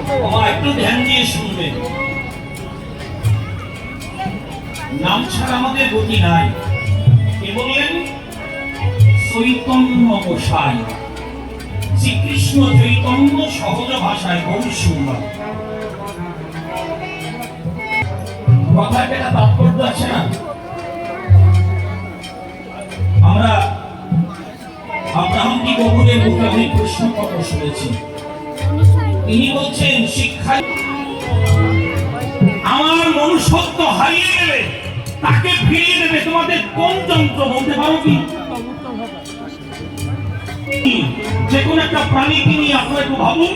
বাবা একটু ধ্যান দিয়ে শুনবেন। নাম ছাড়া আমাদের গতি নাই। কে বললেন? চৈতন্য গোসাই, শ্রীকৃষ্ণ চৈতন্য সহজ ভাষায় বহু সুন্দর। কথার একটা তাৎপর্য আছে না? আমরা আব্রাহামটি গবুরের মুখে অনেক প্রশ্নপত্র শুনেছি। তিনি বলছেন শিক্ষা আমার মনুষ্যত্ব হারিয়ে গেলে তাকে ফিরিয়ে দেবে তোমাদের কোন যন্ত্র বলতে পারো কি? যে কোনো একটা প্রাণীকে নিয়ে আপনারা একটু ভাবুন,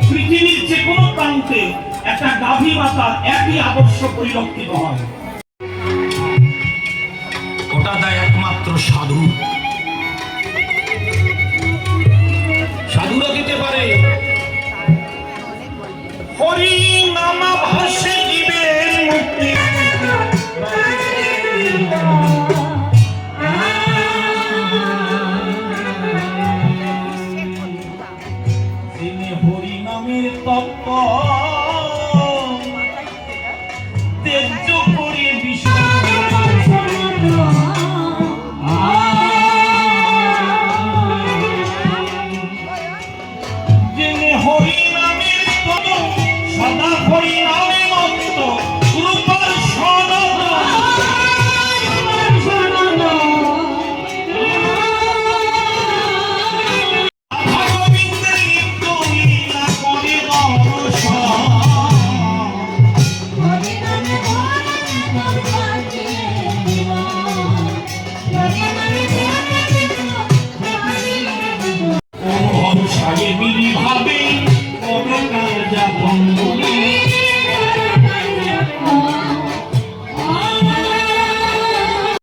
পৃথিবীর যে কোনো প্রান্তে একটা গাভী মাতা একই আদর্শ পরিলক্ষিত হয়। ওটা দেয় একমাত্র সাধু। সাধুরা দিতে পারে। হরি নাম ভাষে দিবেন মুক্তি, তিনি হরি নামের তত্ত্ব